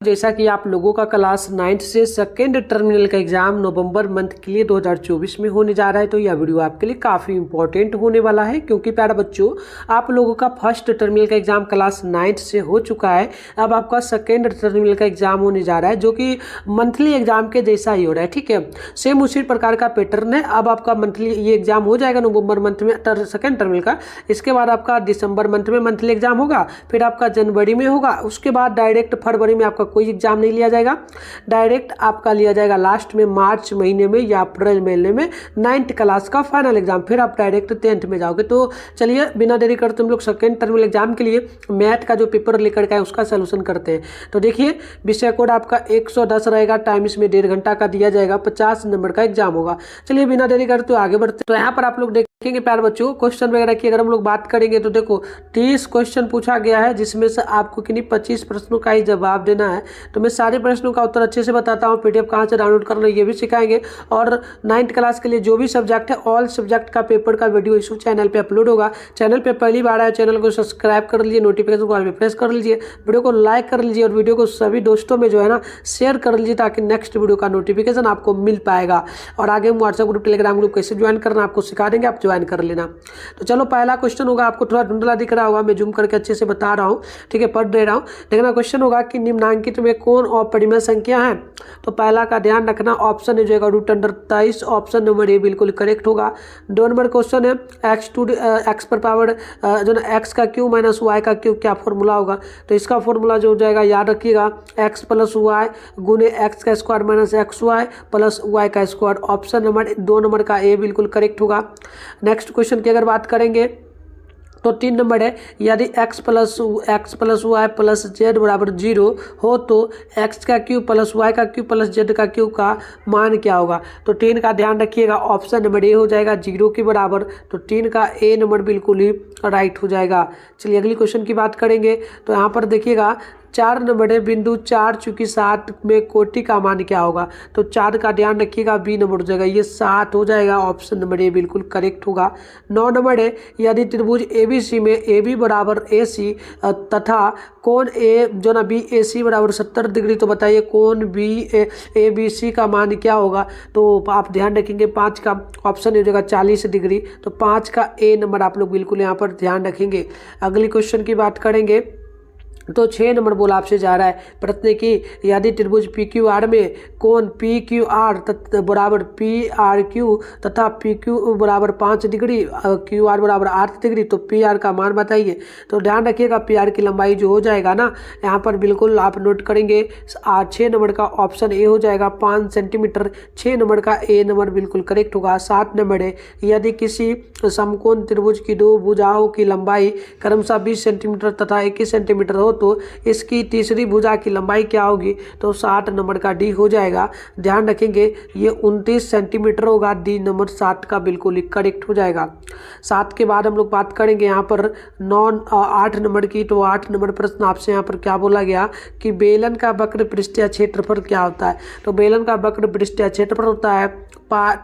जैसा कि आप लोगों का क्लास 9th से सेकेंड टर्मिनल का एग्जाम नवंबर मंथ के लिए 2024 में होने जा रहा है, तो यह वीडियो आपके लिए काफ़ी इंपॉर्टेंट होने वाला है, क्योंकि प्यारे बच्चों आप लोगों का फर्स्ट टर्मिनल का एग्जाम क्लास 9th से हो चुका है। अब आपका सेकेंड टर्मिनल का एग्जाम होने जा रहा है, जो कि मंथली एग्जाम के जैसा ही हो रहा है। ठीक है, सेम उसी प्रकार का पैटर्न है। अब आपका मंथली ये एग्जाम हो जाएगा नवंबर मंथ में सेकेंड टर्मिनल का। इसके बाद आपका दिसंबर मंथ में मंथली एग्जाम होगा, फिर आपका जनवरी में होगा, उसके बाद डायरेक्ट फरवरी में आपका कोई एग्जाम नहीं लिया जाएगा, डायरेक्ट आपका लिया जाएगा लास्ट में मार्च महीने में या अप्रैल महीने में 9th क्लास का फाइनल एग्जाम, फिर आप डायरेक्ट 10th में जाओगे। तो चलिए बिना देरी करते हम लोग सेकेंड टर्मिनल एग्जाम के लिए मैथ का जो पेपर लेकर के उसका सोल्यूशन करते हैं। तो देखिए विषय कोड आपका 110 रहेगा, टाइम इसमें 1.5 घंटा का दिया जाएगा, 50 नंबर का एग्जाम होगा। चलिए बिना देरी करते आगे बढ़ते। तो यहाँ पर आप लोग देखेंगे प्यारे बच्चों क्वेश्चन वगैरह की अगर हम लोग बात करेंगे तो देखो 30 क्वेश्चन पूछा गया है, जिसमें से आपको किन्हीं 25 प्रश्नों का ही जवाब देना है। तो मैं सारे प्रश्नों का उत्तर अच्छे से बताता हूँ, पीडीएफ कहाँ से डाउनलोड करना ये भी सिखाएंगे, और 9th क्लास के लिए जो भी सब्जेक्ट है ऑल सब्जेक्ट का पेपर का वीडियो इस चैनल पे अपलोड होगा। चैनल पे पहली बार आया, चैनल को सब्सक्राइब कर लीजिए, नोटिफिकेशन को ऑल पे प्रेस कर लीजिए, वीडियो को लाइक कर लीजिए और वीडियो को सभी दोस्तों में जो है ना शेयर कर लीजिए, ताकि नेक्स्ट वीडियो का नोटिफिकेशन आपको मिल पाएगा। और आगे हम व्हाट्सएप ग्रुप टेलीग्राम ग्रुप कैसे ज्वाइन करना आपको सिखा देंगे, आप ज्वाइन कर लेना। तो चलो पहला क्वेश्चन होगा, आपको थोड़ा धुंधला दिख रहा होगा, मैं जूम करके अच्छे से बता रहा हूँ, ठीक है, पढ़ दे रहा हूँ। देखना क्वेश्चन होगा कि निम्नांकित में कौन अपरिमेय संख्या है। तो पहला का ध्यान रखना, ऑप्शन हो जाएगा √23, ऑप्शन नंबर ए बिल्कुल करेक्ट होगा। 2 नंबर क्वेश्चन है एक्स पर पावर जो ना एक्स का क्यू माइनस वाई का क्यू क्या फॉर्मूला होगा। तो इसका फॉर्मूला जो हो जाएगा याद रखिएगा, एक्स प्लस वाई गुने एक्स का square minus x y plus y का स्क्वायर। ऑप्शन नंबर 2 नंबर का ए बिल्कुल करेक्ट होगा। नेक्स्ट क्वेश्चन की अगर बात करेंगे तो 3 नंबर है, यदि x plus y plus z बराबर 0 हो तो x का क्यू प्लस वाई का क्यू प्लस जेड का क्यू का मान क्या होगा। तो 3 का ध्यान रखिएगा, ऑप्शन नंबर ए हो जाएगा 0 के बराबर। तो 3 का ए नंबर बिल्कुल ही राइट हो जाएगा। चलिए अगली क्वेश्चन की बात करेंगे। तो यहाँ पर देखिएगा 4 नंबर है, बिंदु 4 चूँकि 7 में कोटि का मान क्या होगा। तो 4 का ध्यान रखिएगा, बी नंबर हो जाएगा, ये 7 हो जाएगा। ऑप्शन नंबर ए बिल्कुल करेक्ट होगा। 9 नंबर है, यदि त्रिभुज ABC में AB बराबर AC तथा कोण ए जो ना BAC बराबर 70 डिग्री, तो बताइए कोण BABC का मान क्या होगा। तो आप ध्यान रखेंगे 5 का ऑप्शन हो जाएगा 40 डिग्री। तो 5 का ए नंबर आप लोग बिल्कुल यहाँ पर ध्यान रखेंगे। अगली क्वेश्चन की बात करेंगे तो 6 नंबर बोला आपसे जा रहा है प्रश्न की, यदि त्रिभुज PQR में कोण PQR बराबर PRQ तथा PQ बराबर 5 डिग्री, QR बराबर 8 डिग्री, तो PR का मान बताइए। तो ध्यान रखिएगा PR की लंबाई जो हो जाएगा ना, यहाँ पर बिल्कुल आप नोट करेंगे 6 नंबर का ऑप्शन ए हो जाएगा 5 सेंटीमीटर। 6 नंबर का ए नंबर बिल्कुल करेक्ट होगा। 7 नंबर है, यदि किसी समकोण त्रिभुज की 2 भुजाओं की लंबाई क्रमशः 20 सेंटीमीटर तथा 21 सेंटीमीटर हो तो इसकी तीसरी भुजा की लंबाई क्या होगी। तो 60 नंबर का डी हो जाएगा। ध्यान रखेंगे ये 29 सेंटीमीटर होगा, डी नंबर 60 का बिल्कुल ही करेक्ट हो जाएगा। 7 के बाद हम लोग बात करेंगे यहाँ पर 8 नंबर की। तो 8 नंबर प्रश्न आपसे यहाँ पर क्या बोला गया कि बेलन का वक्र पृष्ठीय क्षेत्रफल क्या होता है। तो बेलन का वक्र पृष्ठीय क्षेत्रफल होता है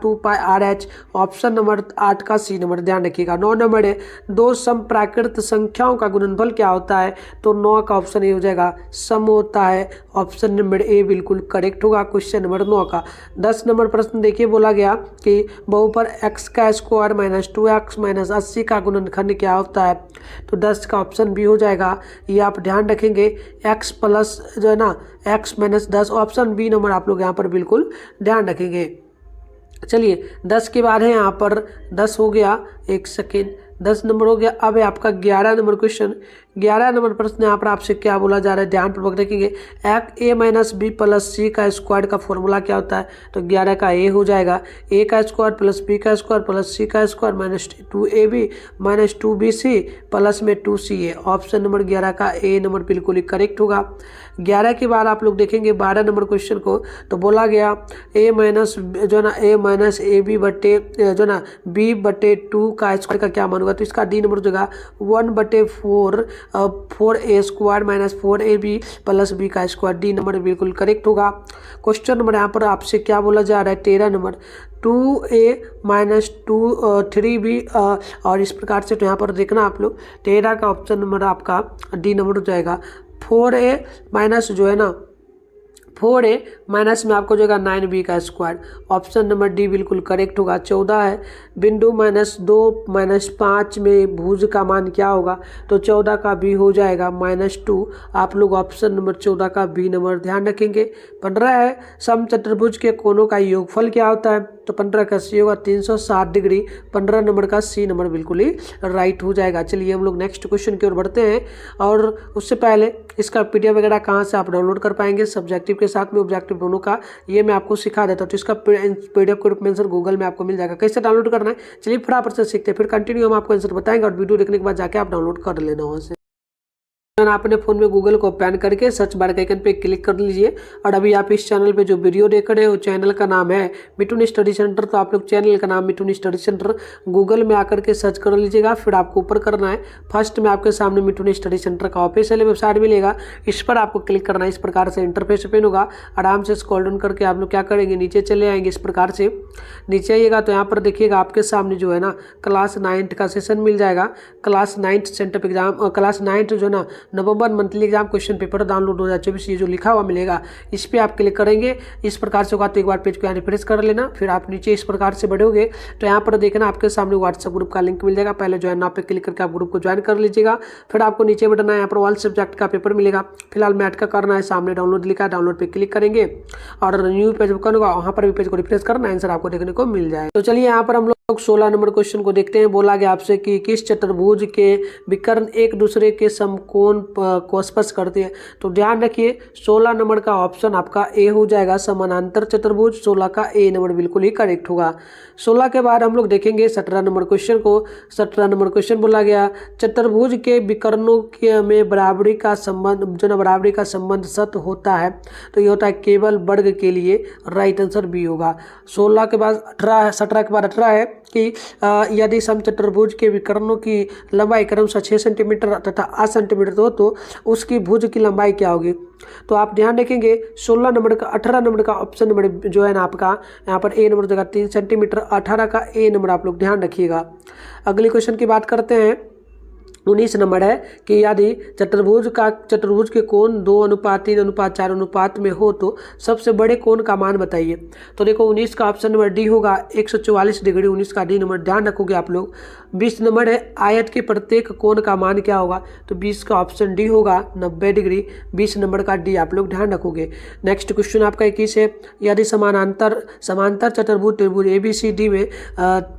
2 पाई RH। ऑप्शन नंबर 8 का सी नंबर ध्यान रखिएगा। 9 नंबर है, 2 समप्राकृत संख्याओं का गुणनफल क्या होता है। तो 9 का ऑप्शन ए हो जाएगा, सम होता है। ऑप्शन नंबर ए बिल्कुल करेक्ट होगा क्वेश्चन नंबर 9 का। 10 नंबर प्रश्न देखिए बोला गया कि बहुपद x का स्क्वायर माइनस 2x माइनस 80 का गुणनखंड क्या होता है। तो 10 का ऑप्शन बी हो जाएगा। ये आप ध्यान रखेंगे x प्लस जो है ना x minus 10, option B number आप लोग यहाँ पर बिल्कुल ध्यान रखेंगे। चलिए 10 के बाद है यहाँ पर 10 हो गया, एक सेकेंड, 10 नंबर हो गया। अब है आपका 11 नंबर क्वेश्चन। 11 नंबर प्रश्न यहाँ पर आपसे क्या बोला जा रहा है, ध्यान पूर्वक देखेंगे। a माइनस बी प्लस सी का स्क्वायर का फॉर्मूला क्या होता है। तो 11 का ए हो जाएगा, a का स्क्वायर प्लस b का स्क्वायर प्लस c का square minus 2ab minus 2bc plus में 2ca। ऑप्शन नंबर 11 का ए नंबर बिल्कुल ही करेक्ट होगा। 11 के बाद आप लोग देखेंगे 12 नंबर क्वेश्चन को। तो बोला गया a माइनस जो ना a माइनस ए बी बटे जो ना b बटे 2 का स्क्वायर का क्या मान होगा। तो इसका डी नंबर हो जाएगा 1/4 square minus 4ab plus b का स्क्वायर। डी नंबर बिल्कुल करेक्ट होगा। क्वेश्चन नंबर यहाँ पर आपसे क्या बोला जा रहा है 13 नंबर, 2a माइनस 3b और इस प्रकार से। तो यहाँ पर देखना आप लोग 13 का ऑप्शन नंबर आपका डी नंबर हो जाएगा। 4a माइनस जो है ना 4a माइनस में आपको जो है 9b का स्क्वायर। ऑप्शन नंबर डी बिल्कुल करेक्ट होगा। 14 है, बिंदु -2 -5 में भुज का मान क्या होगा, तो 14 का बी हो जाएगा -2। आप लोग ऑप्शन नंबर 14 का बी नंबर ध्यान रखेंगे। 15 है, समचतुर्भुज के कोणों का योगफल क्या होता है, तो 15 का सी होगा 360 डिग्री। 15 नंबर का सी नंबर बिल्कुल ही राइट हो जाएगा। चलिए हम लोग नेक्स्ट क्वेश्चन की ओर बढ़ते हैं, और उससे पहले इसका पीडीएफ वगैरह कहाँ से आप डाउनलोड कर पाएंगे, सब्जेक्टिव के साथ में ऑब्जेक्टिव दोनों का, ये मैं आपको सिखा देता हूँ। तो इसका पीडीएफ को आंसर गूगल में आपको मिल जाएगा। कैसे डाउनलोड करना है चलिए फटाफट से सीखते हैं, फिर कंटिन्यू हम आपको आंसर बताएंगे, और वीडियो देखने के बाद जाके आप डाउनलोड कर लेना वहाँ से। आप अपने फ़ोन में गूगल को ओपन करके सर्च बार के आइकन पे क्लिक कर लीजिए, और अभी आप इस चैनल पे जो वीडियो देख रहे हो चैनल का नाम है मिठुन स्टडी सेंटर। तो आप लोग चैनल का नाम मिठुन स्टडी सेंटर गूगल में आकर के सर्च कर लीजिएगा। फिर आपको ऊपर करना है, फर्स्ट में आपके सामने मिठुन स्टडी सेंटर का ऑफिशियल वेबसाइट मिलेगा, इस पर आपको क्लिक करना है। इस प्रकार से इंटरफेस ओपन होगा। आराम से स्क्रॉल डाउन करके आप लोग क्या करेंगे, नीचे चले आएंगे। इस प्रकार से नीचे आइएगा तो यहाँ पर देखिएगा आपके सामने जो है ना क्लास 9 का सेशन मिल जाएगा। क्लास 9 सेंटर एग्जाम, क्लास 9 जो है ना नवंबर monthly exam question paper download 2024 ये जो लिखा हुआ मिलेगा, इस पे आप क्लिक करेंगे। इस प्रकार से होगा तो एक बार पेज को यहाँ रिफ्रेश कर लेना। फिर आप नीचे इस प्रकार से बढ़ोगे तो यहाँ पर देखना आपके सामने व्हाट्सएप ग्रुप का लिंक मिल जाएगा। पहले ज्वाइन नाउ पे क्लिक करके आप ग्रुप को ज्वाइन कर लीजिएगा। फिर आपको नीचे बढ़ना है, यहाँ पर ऑल सब्जेक्ट का पेपर मिलेगा। फिलहाल मैथ का करना है, सामने डाउनलोड लिखा है, डाउनलोड पे क्लिक करेंगे और न्यू पेज ओपन होगा, वहाँ पर भी पेज को रिफ्रेश करना, आंसर आपको देखने को मिल जाएगा। तो चलिए यहाँ पर हम लोग 16 नंबर क्वेश्चन को देखते हैं। बोला गया आपसे कि किस चतुर्भुज के विकर्ण एक दूसरे के समकोण को स्पर्श करते हैं, तो ध्यान रखिए 16 नंबर का ऑप्शन आपका ए हो जाएगा, समानांतर चतुर्भुज। 16 का ए नंबर बिल्कुल ही करेक्ट होगा। 16 के बाद हम लोग देखेंगे 17 नंबर क्वेश्चन को। 17 नंबर क्वेश्चन बोला गया चतुर्भुज के विकर्णों के में बराबरी का संबंध, जो ना बराबरी का संबंध सत्य होता है, तो ये होता है केवल वर्ग के लिए, राइट आंसर बी होगा। 16 के बाद 18, 17 के बाद 18 है कि यदि समचतुर्भुज के विकर्णों की लंबाई क्रमशः 6 सेंटीमीटर तथा 8 सेंटीमीटर हो तो उसकी भुज की लंबाई क्या होगी। तो आप ध्यान रखेंगे 16 नंबर का 18 नंबर का ऑप्शन नंबर जो है ना आपका यहाँ पर ए नंबर जगह 3 सेंटीमीटर, 18 का ए नंबर आप लोग ध्यान रखिएगा। अगले क्वेश्चन की बात करते हैं। 19 नंबर है कि यदि चतुर्भुज के कोण 2:3:4 में हो तो सबसे बड़े कोण का मान बताइए। तो देखो 19 का ऑप्शन नंबर डी होगा 144 डिग्री। 19 का डी नंबर ध्यान रखोगे आप लोग। 20 नंबर है आयत के प्रत्येक कोण का मान क्या होगा, तो 20 का ऑप्शन डी होगा 90 डिग्री। 20 नंबर का डी आप लोग ध्यान रखोगे। नेक्स्ट क्वेश्चन आपका 21 है, यदि समांतर चतुर्भुज त्रिभुज ABCD में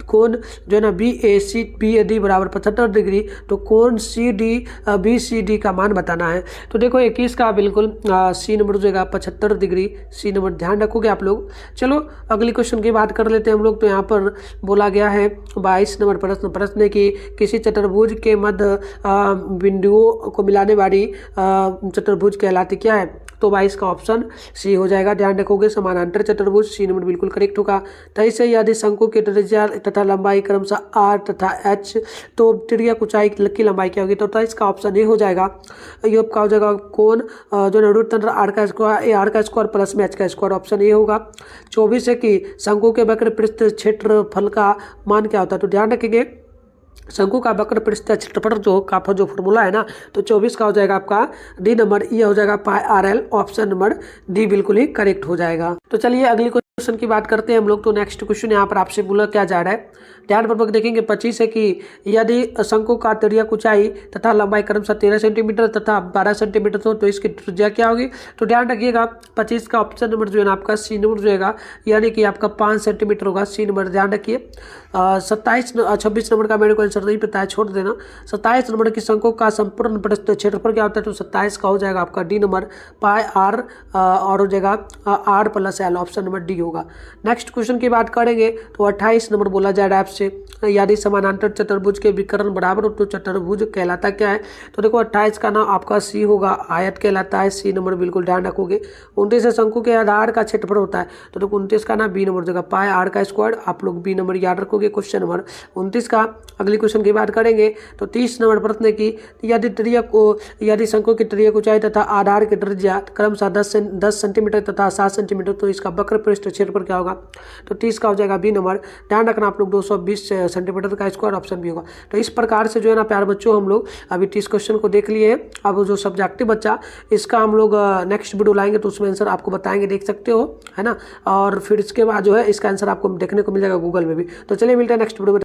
कोण जो है ना BAD बराबर 75 डिग्री, तो कोण BCD का मान बताना है। तो देखो 21 का बिल्कुल सी नंबर हो जाएगा 75 डिग्री। सी नंबर ध्यान रखोगे आप लोग। चलो अगली क्वेश्चन की बात कर लेते हैं हम लोग। तो यहाँ पर बोला गया है 22 नंबर प्रश्न की किसी चतुर्भुज के मध्य बिंदुओं को मिलाने वाली चतुर्भुज कहलाती क्या है, तो 22 का ऑप्शन सी हो जाएगा। ध्यान रखोगे समानांतर चतुर्भुज, सी नंबर बिल्कुल करेक्ट होगा। 23 यदि शंकु की त्रिज्या तथा लंबाई क्रमशः r तथा h, तो त्रिज्या ऊंचाई की लंबाई क्या होगी, तो 23 का ऑप्शन ए हो जाएगा। ये आपका हो जाएगा कोण जो है रूट r का स्क्वायर प्लस में h का स्क्वायर, ऑप्शन ए होगा। 24 है कि शंकु के वक्र पृष्ठ क्षेत्रफल का मान क्या होता है, तो ध्यान रखेंगे शंकु का वक्र पृष्ठ क्षेत्रफल जो फॉर्मूला है ना, तो 24 का हो जाएगा आपका डी नंबर, ये हो जाएगा πRL। ऑप्शन नंबर डी बिल्कुल ही करेक्ट हो जाएगा। तो चलिए अगली क्वेश्चन की बात करते हैं हम लोग। तो नेक्स्ट क्वेश्चन यहाँ पर आपसे बोला क्या जा रहा है, ध्यानपूर्वक देखेंगे। 25 है कि यदि शंकु का त्रिज्या ऊंचाई तथा लंबाई क्रमशः 13 सेंटीमीटर तथा 12 सेंटीमीटर हो तो इसकी त्रिज्या क्या होगी, तो ध्यान रखिएगा 25 का ऑप्शन नंबर जो है ना आपका सी नंबर जो है, यानी कि आपका 5 सेंटीमीटर होगा। सी नंबर ध्यान रखिए। 26 नंबर का मेरे को आंसर नहीं पता है, छोड़ देना। 27 नंबर की शंकु का संपूर्ण पृष्ठ क्षेत्रफल क्या होता है, तो 27 का हो जाएगा आपका डी नंबर πR और हो जाएगा R+L, ऑप्शन नंबर डी होगा। नेक्स्ट क्वेश्चन की बात करेंगे तो 28 नंबर बोला जा रहा है आपसे यदि समानांतर चतुर्भुज के विकर्ण बराबर हो तो चतुर्भुज कहलाता क्या है, तो देखो 28 का नाम आपका सी होगा, आयत कहलाता है। सी नंबर बिल्कुल ध्यान रखोगे। 29 से शंकु के आधार का क्षेत्रफल होता है, तो देखो 29 का नाम बी नंबर जगह πR का स्क्वायर, आप लोग बी नंबर याद रखोगे क्वेश्चन नंबर 29 का। अगली क्वेश्चन की बात करेंगे तो 30 नंबर प्रश्न की यदि शंकु की त्रिज्या ऊंचाई तथा आधार की त्रिज्या क्रमशः 10 सेंटीमीटर तथा 7 सेंटीमीटर, तो इसका वक्र पृष्ठ क्षेत्र पर क्या होगा, तो 30 का हो जाएगा बी नंबर। ध्यान रखना आप लोग 220 सेंटीमीटर का स्क्वायर ऑप्शन भी होगा। तो इस प्रकार से जो है ना प्यारे बच्चों हम लोग अभी 30 क्वेश्चन को देख लिए हैं। अब जो सब्जेक्टिव बच्चा इसका हम लोग नेक्स्ट वीडियो लाएंगे तो उसमें आंसर आपको बताएंगे, देख सकते हो, है ना। और फिर इसके बाद जो है इसका आंसर आपको देखने को मिल जाएगा गूगल में भी। तो चलिए मिलते हैं नेक्स्ट वीडियो में।